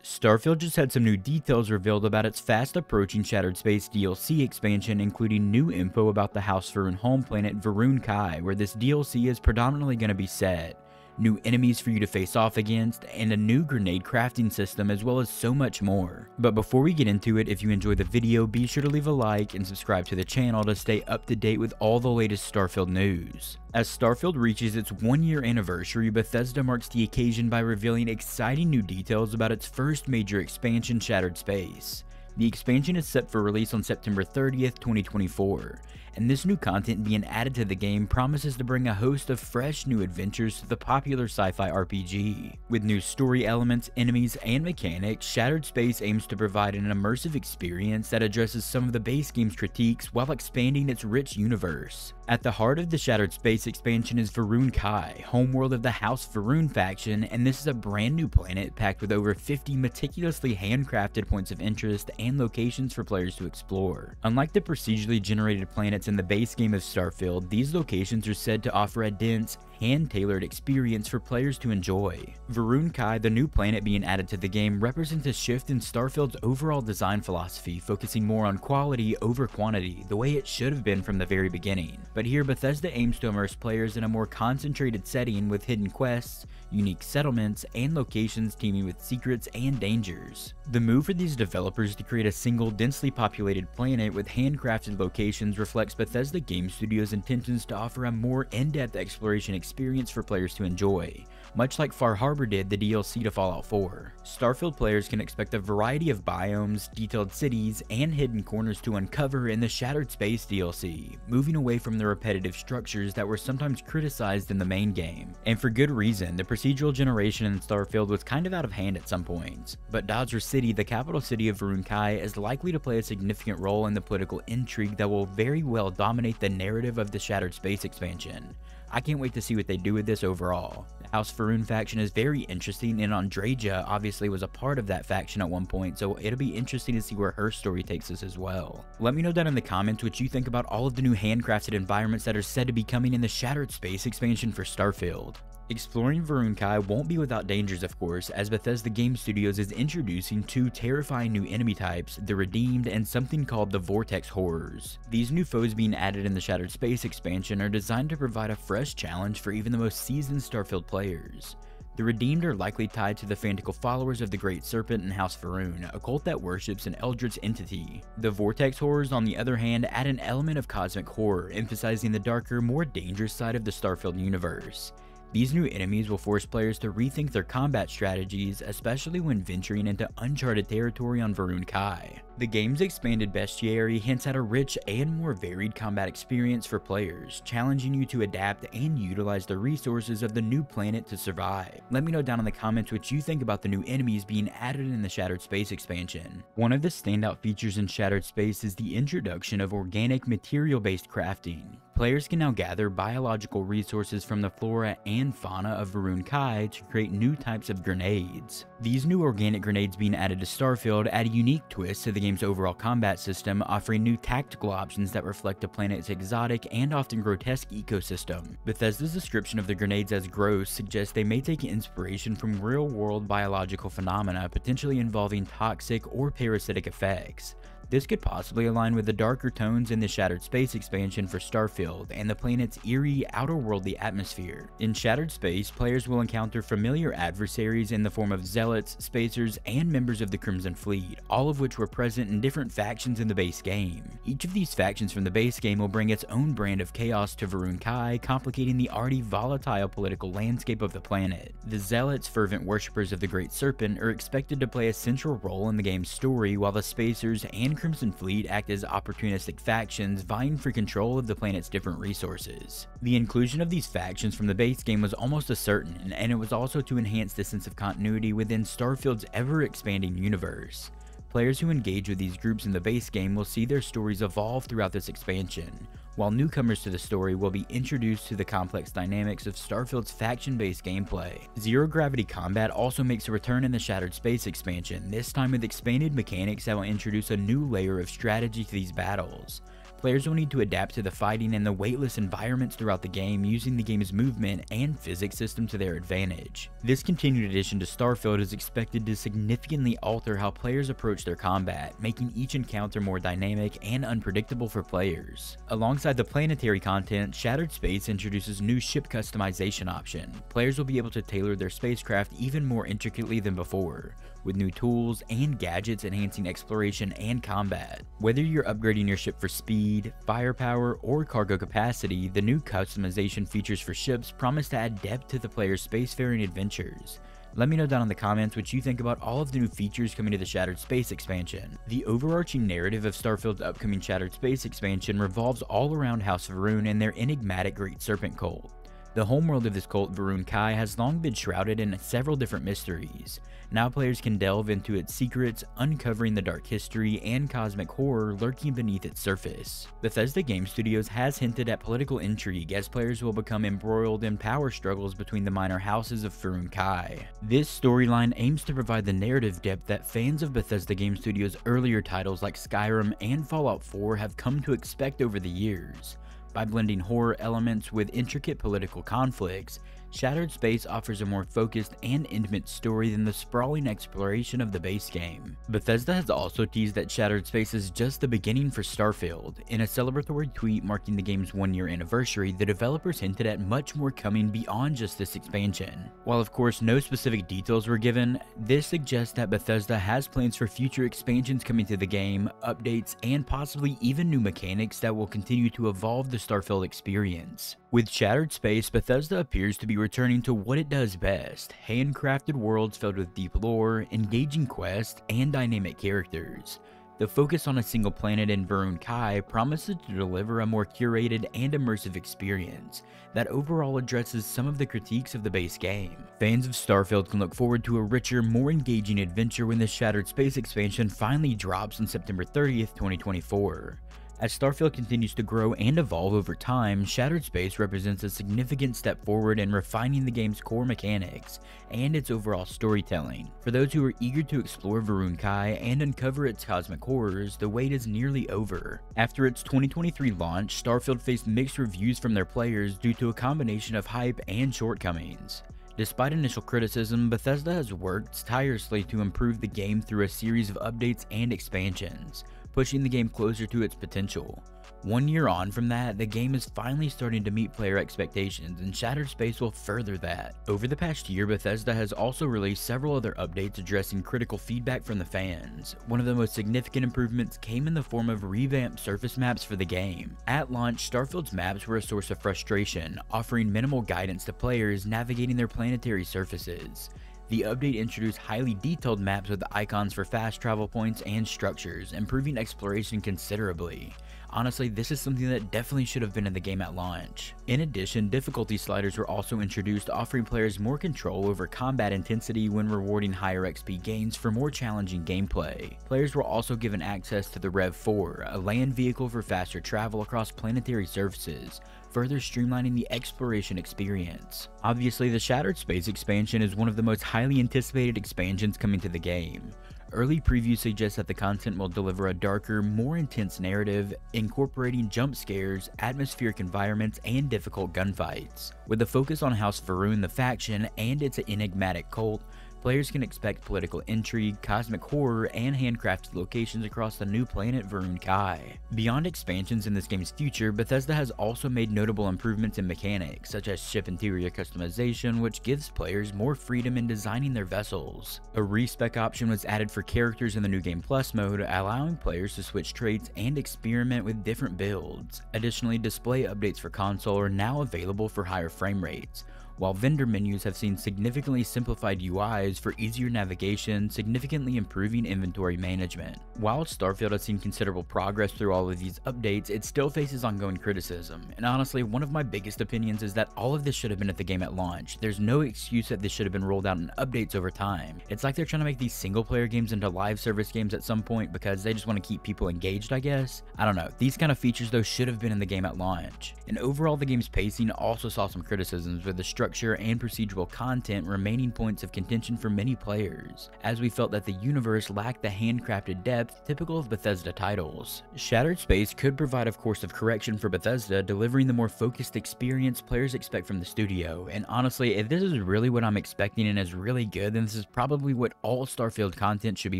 Starfield just had some new details revealed about its fast approaching Shattered Space DLC expansion, including new info about the House Varrun home planet Varrun Kai, where this DLC is predominantly going to be set, new enemies for you to face off against, and a new grenade crafting system, as well as so much more. But before we get into it, if you enjoyed the video, be sure to leave a like and subscribe to the channel to stay up to date with all the latest Starfield news. As Starfield reaches its 1-year anniversary, Bethesda marks the occasion by revealing exciting new details about its first major expansion, Shattered Space. The expansion is set for release on September 30th, 2024, and this new content being added to the game promises to bring a host of fresh new adventures to the popular sci-fi RPG. With new story elements, enemies, and mechanics, Shattered Space aims to provide an immersive experience that addresses some of the base game's critiques while expanding its rich universe. At the heart of the Shattered Space expansion is Varrun Kai, homeworld of the House Varrun faction, and this is a brand new planet packed with over 50 meticulously handcrafted points of interest and locations for players to explore. Unlike the procedurally generated planets in the base game of Starfield, these locations are said to offer a dense, hand-tailored experience for players to enjoy. Varrun Kai, the new planet being added to the game, represents a shift in Starfield's overall design philosophy, focusing more on quality over quantity, the way it should have been from the very beginning. But here, Bethesda aims to immerse players in a more concentrated setting with hidden quests, unique settlements, and locations teeming with secrets and dangers. The move for these developers to create a single, densely populated planet with handcrafted locations reflects Bethesda Game Studios' intentions to offer a more in-depth exploration experience for players to enjoy, much like Far Harbor did the DLC to Fallout 4. Starfield players can expect a variety of biomes, detailed cities, and hidden corners to uncover in the Shattered Space DLC, moving away from the repetitive structures that were sometimes criticized in the main game. And for good reason, the procedural generation in Starfield was kind of out of hand at some points, but Dodger City, the capital city of Varrun Kai, is likely to play a significant role in the political intrigue that will very well dominate the narrative of the Shattered Space expansion. I can't wait to see what they do with this overall. The House Varrun faction is very interesting, and Andreja obviously was a part of that faction at one point, so it'll be interesting to see where her story takes us as well. Let me know down in the comments what you think about all of the new handcrafted environments that are said to be coming in the Shattered Space expansion for Starfield. Exploring Varrun Kai won't be without dangers, of course, as Bethesda Game Studios is introducing 2 terrifying new enemy types, the Redeemed and something called the Vortex Horrors. These new foes being added in the Shattered Space expansion are designed to provide a fresh challenge for even the most seasoned Starfield players. The Redeemed are likely tied to the fanatical followers of the Great Serpent and House Varrun, a cult that worships an eldritch entity. The Vortex Horrors, on the other hand, add an element of cosmic horror, emphasizing the darker, more dangerous side of the Starfield universe. These new enemies will force players to rethink their combat strategies, especially when venturing into uncharted territory on Varrun Kai. The game's expanded bestiary hints at a rich and more varied combat experience for players, challenging you to adapt and utilize the resources of the new planet to survive. Let me know down in the comments what you think about the new enemies being added in the Shattered Space expansion. One of the standout features in Shattered Space is the introduction of organic material-based crafting. Players can now gather biological resources from the flora and fauna of Varrun Kai to create new types of grenades. These new organic grenades being added to Starfield add a unique twist to the game's overall combat system, offering new tactical options that reflect the planet's exotic and often grotesque ecosystem. Bethesda's description of the grenades as gross suggests they may take inspiration from real-world biological phenomena, potentially involving toxic or parasitic effects. This could possibly align with the darker tones in the Shattered Space expansion for Starfield and the planet's eerie, outer-worldly atmosphere. In Shattered Space, players will encounter familiar adversaries in the form of zealots, spacers, and members of the Crimson Fleet, all of which were present in different factions in the base game. Each of these factions from the base game will bring its own brand of chaos to Varrun Kai, complicating the already volatile political landscape of the planet. The zealots, fervent worshippers of the Great Serpent, are expected to play a central role in the game's story, while the spacers and Crimson Fleet act as opportunistic factions vying for control of the planet's different resources. The inclusion of these factions from the base game was almost a certain, and it was also to enhance the sense of continuity within Starfield's ever-expanding universe. Players who engage with these groups in the base game will see their stories evolve throughout this expansion, while newcomers to the story will be introduced to the complex dynamics of Starfield's faction-based gameplay. Zero-gravity combat also makes a return in the Shattered Space expansion, this time with expanded mechanics that will introduce a new layer of strategy to these battles. Players will need to adapt to the fighting and the weightless environments throughout the game, using the game's movement and physics system to their advantage. This continued addition to Starfield is expected to significantly alter how players approach their combat, making each encounter more dynamic and unpredictable for players. Alongside the planetary content, Shattered Space introduces new ship customization option. Players will be able to tailor their spacecraft even more intricately than before, with new tools and gadgets enhancing exploration and combat. Whether you're upgrading your ship for speed, firepower, or cargo capacity, the new customization features for ships promise to add depth to the player's spacefaring adventures. Let me know down in the comments what you think about all of the new features coming to the Shattered Space expansion. The overarching narrative of Starfield's upcoming Shattered Space expansion revolves all around House Varrun and their enigmatic Great Serpent cult. The homeworld of this cult, Varrun Kai, has long been shrouded in several different mysteries. Now players can delve into its secrets, uncovering the dark history and cosmic horror lurking beneath its surface. Bethesda Game Studios has hinted at political intrigue as players will become embroiled in power struggles between the minor houses of Varrun Kai. This storyline aims to provide the narrative depth that fans of Bethesda Game Studios' earlier titles like Skyrim and Fallout 4 have come to expect over the years. By blending horror elements with intricate political conflicts, Shattered Space offers a more focused and intimate story than the sprawling exploration of the base game. Bethesda has also teased that Shattered Space is just the beginning for Starfield. In a celebratory tweet marking the game's 1-year anniversary, the developers hinted at much more coming beyond just this expansion. While of course no specific details were given, this suggests that Bethesda has plans for future expansions coming to the game, updates, and possibly even new mechanics that will continue to evolve the Starfield experience. With Shattered Space, Bethesda appears to be returning to what it does best: handcrafted worlds filled with deep lore, engaging quests, and dynamic characters. The focus on a single planet in Varrun Kai promises to deliver a more curated and immersive experience that overall addresses some of the critiques of the base game. Fans of Starfield can look forward to a richer, more engaging adventure when the Shattered Space expansion finally drops on September 30th, 2024. As Starfield continues to grow and evolve over time, Shattered Space represents a significant step forward in refining the game's core mechanics and its overall storytelling. For those who are eager to explore Varrun Kai and uncover its cosmic horrors, the wait is nearly over. After its 2023 launch, Starfield faced mixed reviews from their players due to a combination of hype and shortcomings. Despite initial criticism, Bethesda has worked tirelessly to improve the game through a series of updates and expansions, pushing the game closer to its potential. 1 year on from that, the game is finally starting to meet player expectations, and Shattered Space will further that. Over the past year, Bethesda has also released several other updates addressing critical feedback from the fans. One of the most significant improvements came in the form of revamped surface maps for the game. At launch, Starfield's maps were a source of frustration, offering minimal guidance to players navigating their planetary surfaces. The update introduced highly detailed maps with icons for fast travel points and structures, improving exploration considerably. Honestly, this is something that definitely should have been in the game at launch. In addition, difficulty sliders were also introduced, offering players more control over combat intensity when rewarding higher XP gains for more challenging gameplay. Players were also given access to the Rev 4, a land vehicle for faster travel across planetary surfaces, further streamlining the exploration experience. Obviously, the Shattered Space expansion is one of the most highly anticipated expansions coming to the game. Early previews suggest that the content will deliver a darker, more intense narrative, incorporating jump scares, atmospheric environments, and difficult gunfights. With a focus on House Varrun, the faction, and its enigmatic cult, players can expect political intrigue, cosmic horror, and handcrafted locations across the new planet Varrun Kai. Beyond expansions in this game's future, Bethesda has also made notable improvements in mechanics, such as ship interior customization, which gives players more freedom in designing their vessels. A respec option was added for characters in the New Game Plus mode, allowing players to switch traits and experiment with different builds. Additionally, display updates for console are now available for higher frame rates, while vendor menus have seen significantly simplified UIs for easier navigation, significantly improving inventory management. While Starfield has seen considerable progress through all of these updates, it still faces ongoing criticism, and honestly, one of my biggest opinions is that all of this should have been at the game at launch. There's no excuse that this should have been rolled out in updates over time. It's like they're trying to make these single player games into live service games at some point because they just want to keep people engaged, I guess. I don't know. These kind of features though should have been in the game at launch. And overall, the game's pacing also saw some criticisms, with the structure and procedural content remaining points of contention for many players, as we felt that the universe lacked the handcrafted depth typical of Bethesda titles. Shattered Space could provide a course of correction for Bethesda, delivering the more focused experience players expect from the studio, and honestly, if this is really what I'm expecting and is really good, then this is probably what all Starfield content should be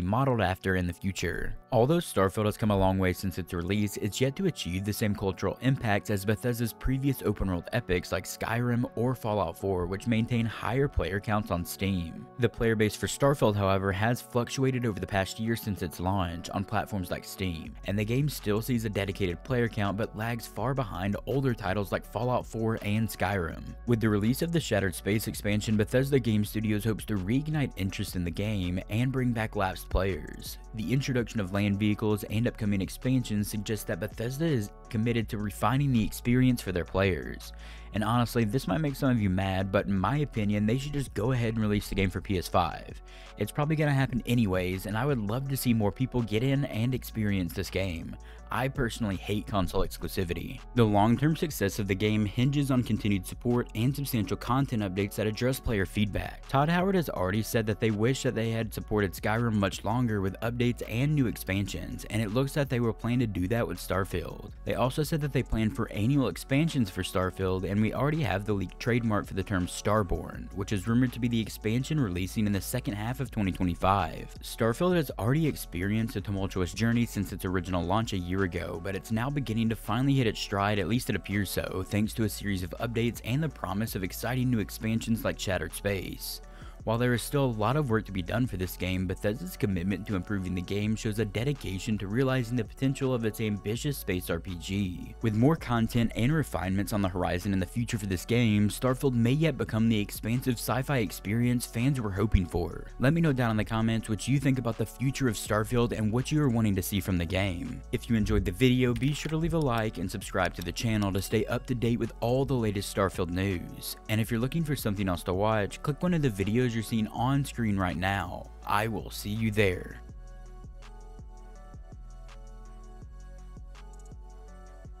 modeled after in the future. Although Starfield has come a long way since its release, it's yet to achieve the same cultural impact as Bethesda's previous open-world epics like Skyrim or Fallout 4, which maintain higher player counts on Steam. The player base for Starfield, however, has fluctuated over the past year since its launch on platforms like Steam, and the game still sees a dedicated player count but lags far behind older titles like Fallout 4 and Skyrim. With the release of the Shattered Space expansion, Bethesda Game Studios hopes to reignite interest in the game and bring back lapsed players. The introduction of land vehicles and upcoming expansions suggest that Bethesda is committed to refining the experience for their players. And honestly, this might make some of you mad, but in my opinion, they should just go ahead and release the game for PS5. It's probably going to happen anyways, and I would love to see more people get in and experience this game. I personally hate console exclusivity. The long-term success of the game hinges on continued support and substantial content updates that address player feedback. Todd Howard has already said that they wish that they had supported Skyrim much longer with updates and new expansions, and it looks like they will plan to do that with Starfield. They also said that they plan for annual expansions for Starfield, and we already have the leaked trademark for the term Starborn, which is rumored to be the expansion releasing in the second half of 2025. Starfield has already experienced a tumultuous journey since its original launch a year ago, but it's now beginning to finally hit its stride, at least it appears so, thanks to a series of updates and the promise of exciting new expansions like Shattered Space. While there is still a lot of work to be done for this game, Bethesda's commitment to improving the game shows a dedication to realizing the potential of its ambitious space RPG. With more content and refinements on the horizon in the future for this game, Starfield may yet become the expansive sci-fi experience fans were hoping for. Let me know down in the comments what you think about the future of Starfield and what you are wanting to see from the game. If you enjoyed the video, be sure to leave a like and subscribe to the channel to stay up to date with all the latest Starfield news. And if you're looking for something else to watch, click one of the videos you're seeing on screen right now. I will see you there.